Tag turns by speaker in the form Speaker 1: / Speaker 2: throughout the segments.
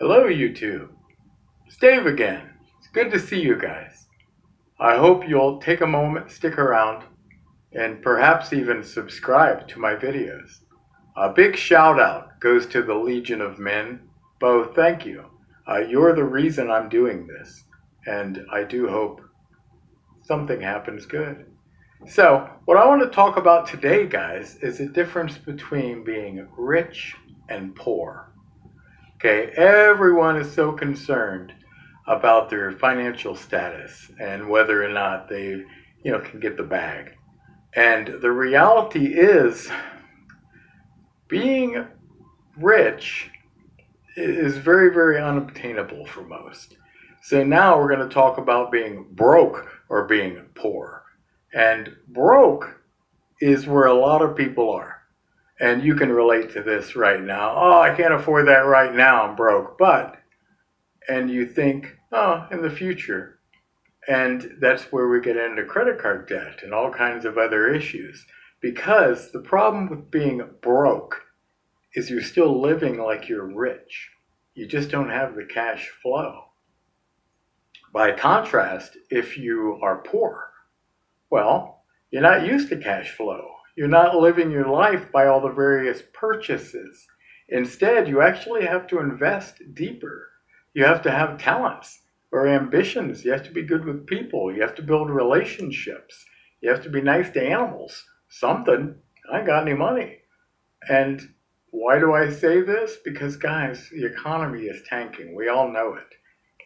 Speaker 1: Hello, YouTube. It's Dave again. It's good to see you guys. I hope you'll take a moment, stick around, and perhaps even subscribe to my videos. A big shout out goes to the Legion of Men. Bo, thank you. You're the reason I'm doing this, and I do hope something happens good. So, what I want to talk about today, guys, is the difference between being rich and poor. Okay, everyone is so concerned about their financial status and whether or not they, can get the bag. And the reality is, being rich is very, very unobtainable for most. So now we're going to talk about being broke or being poor. And broke is where a lot of people are. And you can relate to this right now. Oh, I can't afford that right now, I'm broke. And you think, oh, in the future. And that's where we get into credit card debt and all kinds of other issues. Because the problem with being broke is you're still living like you're rich. You just don't have the cash flow. By contrast, if you are poor, well, you're not used to cash flow. You're not living your life by all the various purchases. Instead, you actually have to invest deeper. You have to have talents or ambitions. You have to be good with people. You have to build relationships. You have to be nice to animals. Something. I ain't got any money. And why do I say this? Because, guys, the economy is tanking. We all know it.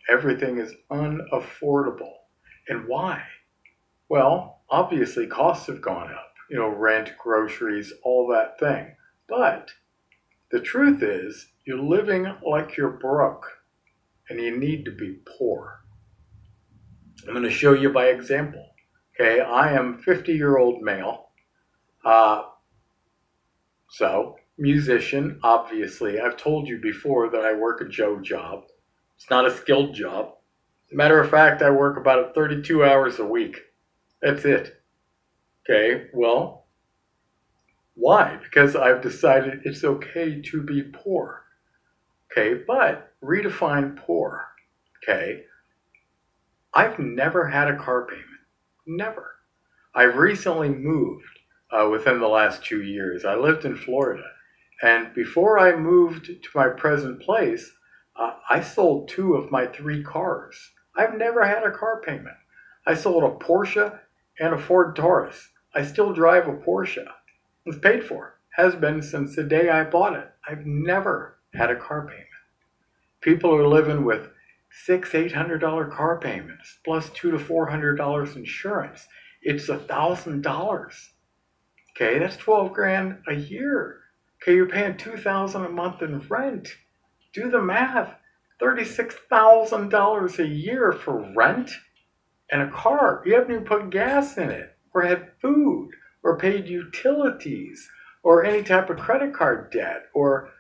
Speaker 1: Everything is unaffordable. And why? Well, obviously costs have gone up. Rent, groceries, all that thing. But the truth is, you're living like you're broke, and you need to be poor. I'm going to show you by example. Okay, I am 50-year-old male. So, musician, obviously. I've told you before that I work a Joe job. It's not a skilled job. Matter of fact, I work about 32 hours a week. That's it. Okay, well, why? Because I've decided it's okay to be poor. Okay, but redefine poor. Okay, I've never had a car payment. Never. I've recently moved within the last 2 years. I lived in Florida. And before I moved to my present place, I sold 2 of my 3 cars. I've never had a car payment. I sold a Porsche and a Ford Taurus. I still drive a Porsche. It's paid for. Has been since the day I bought it. I've never had a car payment. People are living with $600-800 car payments plus $200 to $400 insurance. It's $1,000. Okay, that's $12,000 a year. Okay, you're paying $2,000 a month in rent. Do the math. $36,000 a year for rent and a car. You haven't even put gas in it, or had food, or paid utilities, or any type of credit card debt, or,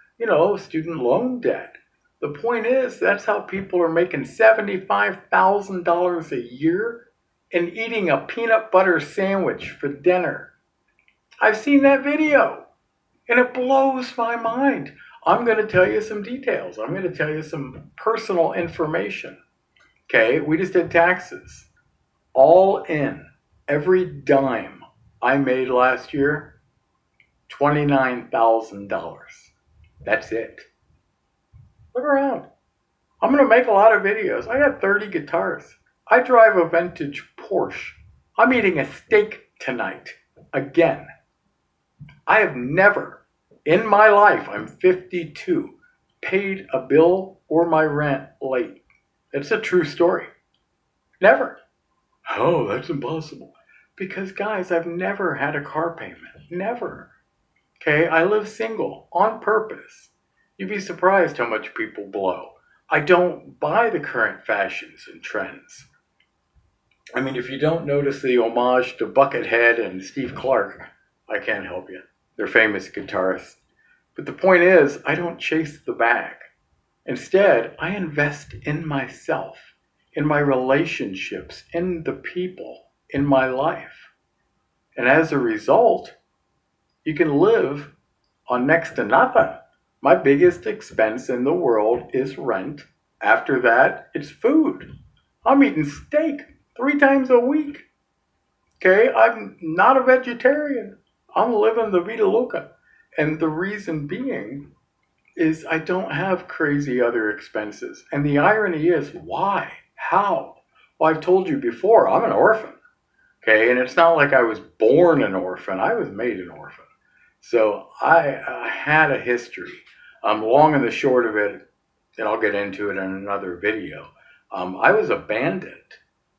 Speaker 1: student loan debt. The point is, that's how people are making $75,000 a year and eating a peanut butter sandwich for dinner. I've seen that video, and it blows my mind. I'm going to tell you some details. I'm going to tell you some personal information. Okay, we just did taxes. All in, every dime I made last year, $29,000. That's it. Look around. I'm going to make a lot of videos. I got 30 guitars. I drive a vintage Porsche. I'm eating a steak tonight. Again. I have never, in my life, I'm 52, paid a bill or my rent late. It's a true story. Never. Oh, that's impossible. Because, guys, I've never had a car payment. Never. Okay, I live single on purpose. You'd be surprised how much people blow. I don't buy the current fashions and trends. I mean, if you don't notice the homage to Buckethead and Steve Clark, I can't help you. They're famous guitarists. But the point is, I don't chase the bag. Instead, I invest in myself, in my relationships, in the people in my life. And as a result, you can live on next to nothing My biggest expense in the world is rent. After that, it's food. I'm eating steak 3 times a week. Okay, I'm not a vegetarian. I'm living the Vida Loca. And the reason being is I don't have crazy other expenses. And the irony is, why? How? Well, I've told you before, I'm an orphan. Okay, and it's not like I was born an orphan, I was made an orphan. So I had a history. Long and the short of it, and I'll get into it in another video, I was abandoned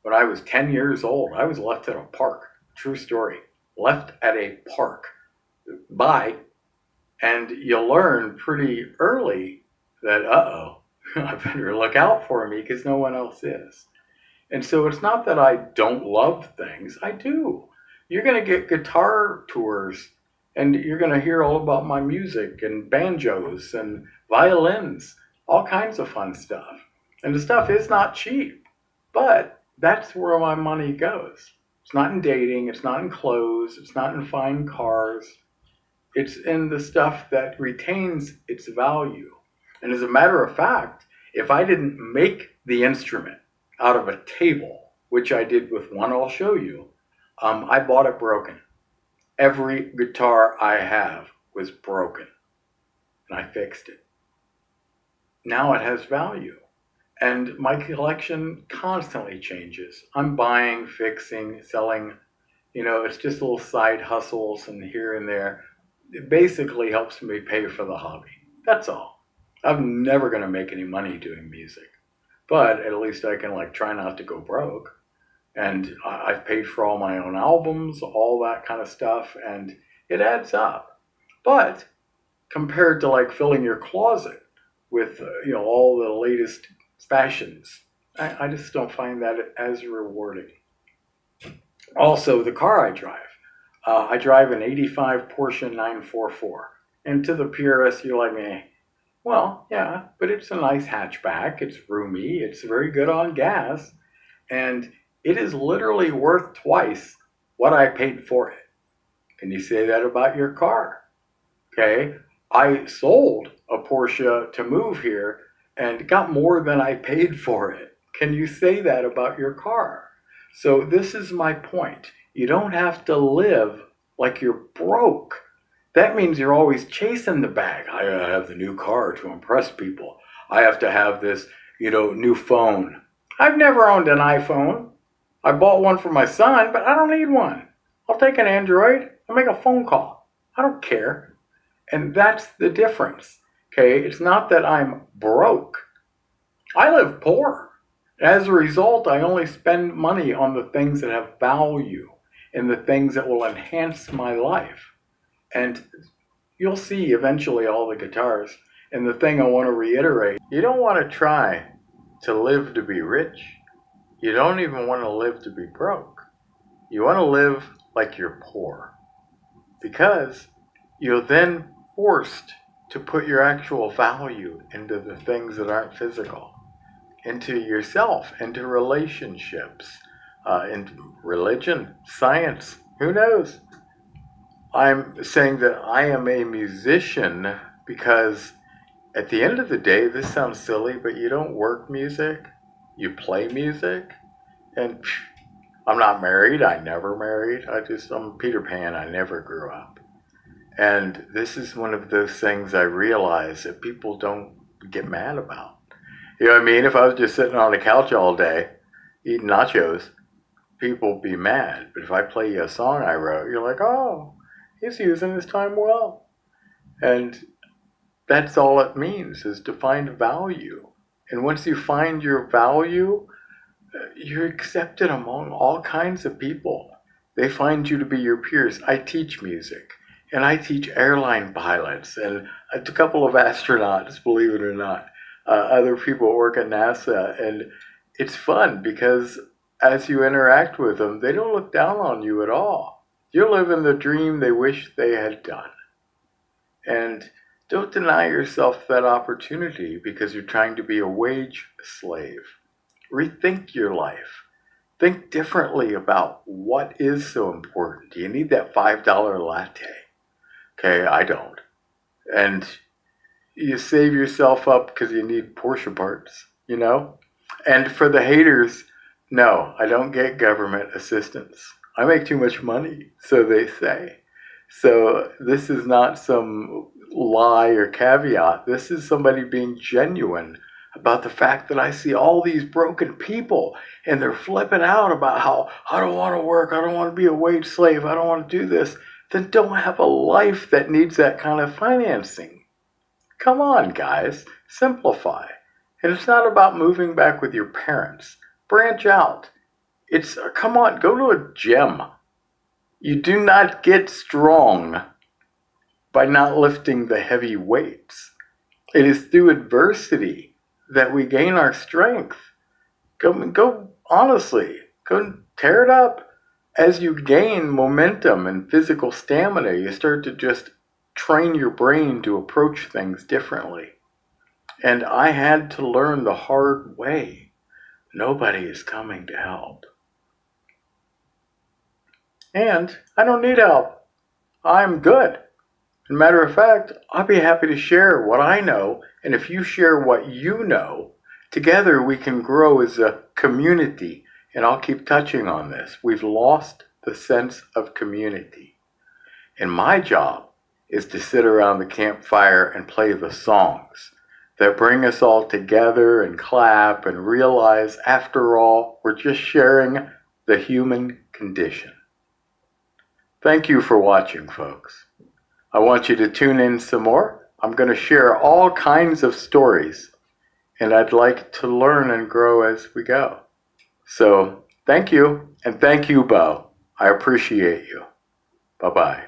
Speaker 1: when I was 10 years old. I was left at a park. True story. Left at a park by, and you learn pretty early that, I better look out for me because no one else is. And so it's not that I don't love things. I do. You're going to get guitar tours and you're going to hear all about my music and banjos and violins, all kinds of fun stuff. And the stuff is not cheap, but that's where my money goes. It's not in dating, it's not in clothes, it's not in fine cars. It's in the stuff that retains its value. And as a matter of fact, if I didn't make the instrument out of a table, which I did with one I'll show you, I bought it broken. Every guitar I have was broken, and I fixed it. Now it has value. And my collection constantly changes. I'm buying, fixing, selling. It's just little side hustles and here and there. It basically helps me pay for the hobby. That's all. I'm never going to make any money doing music. But at least I can try not to go broke. And I've paid for all my own albums, all that kind of stuff, and it adds up. But compared to filling your closet with all the latest fashions, I just don't find that as rewarding. Also, the car I drive an 85 Porsche 944. And to the purist, you're like, meh. Well, yeah, but it's a nice hatchback. It's roomy. It's very good on gas. And it is literally worth twice what I paid for it. Can you say that about your car? Okay, I sold a Porsche to move here and got more than I paid for it. Can you say that about your car? So this is my point. You don't have to live like you're broke. That means you're always chasing the bag. I have the new car to impress people. I have to have this, new phone. I've never owned an iPhone. I bought one for my son, but I don't need one. I'll take an Android and make a phone call. I don't care. And that's the difference. Okay, it's not that I'm broke. I live poor. As a result, I only spend money on the things that have value and the things that will enhance my life. And you'll see eventually all the guitars. And the thing I want to reiterate, you don't want to try to live to be rich. You don't even want to live to be broke. You want to live like you're poor. Because you're then forced to put your actual value into the things that aren't physical, into yourself, into relationships, into religion, science, who knows? I'm saying that I am a musician because at the end of the day, this sounds silly, but you don't work music, you play music. And I'm not married, I never married, I'm Peter Pan, I never grew up. And this is one of those things I realize that people don't get mad about. You know what I mean? If I was just sitting on the couch all day, eating nachos, people would be mad. But if I play you a song I wrote, you're like, oh, he's using his time well. And that's all it means, is to find value. And once you find your value, you're accepted among all kinds of people. They find you to be your peers. I teach music, and I teach airline pilots, and a couple of astronauts, believe it or not. Other people work at NASA, and it's fun because as you interact with them, they don't look down on you at all. You're living the dream they wish they had done. And don't deny yourself that opportunity because you're trying to be a wage slave. Rethink your life. Think differently about what is so important. Do you need that $5 latte? Okay, I don't. And you save yourself up because you need Porsche parts, you know? And for the haters, no, I don't get government assistance. I make too much money, so they say. So this is not some lie or caveat. This is somebody being genuine about the fact that I see all these broken people and they're flipping out about how I don't want to work, I don't want to be a wage slave, I don't want to do this. Then don't have a life that needs that kind of financing. Come on, guys, simplify. And it's not about moving back with your parents. Branch out. Come on, go to a gym. You do not get strong by not lifting the heavy weights. It is through adversity that we gain our strength. Go honestly, go tear it up. As you gain momentum and physical stamina, you start to just train your brain to approach things differently. And I had to learn the hard way. Nobody is coming to help. And I don't need help. I'm good. As a matter of fact, I'll be happy to share what I know, and if you share what you know, together we can grow as a community, and I'll keep touching on this. We've lost the sense of community. And my job is to sit around the campfire and play the songs that bring us all together and clap and realize, after all, we're just sharing the human condition. Thank you for watching, folks. I want you to tune in some more. I'm going to share all kinds of stories, and I'd like to learn and grow as we go. So, thank you, and thank you, Bo. I appreciate you. Bye-bye.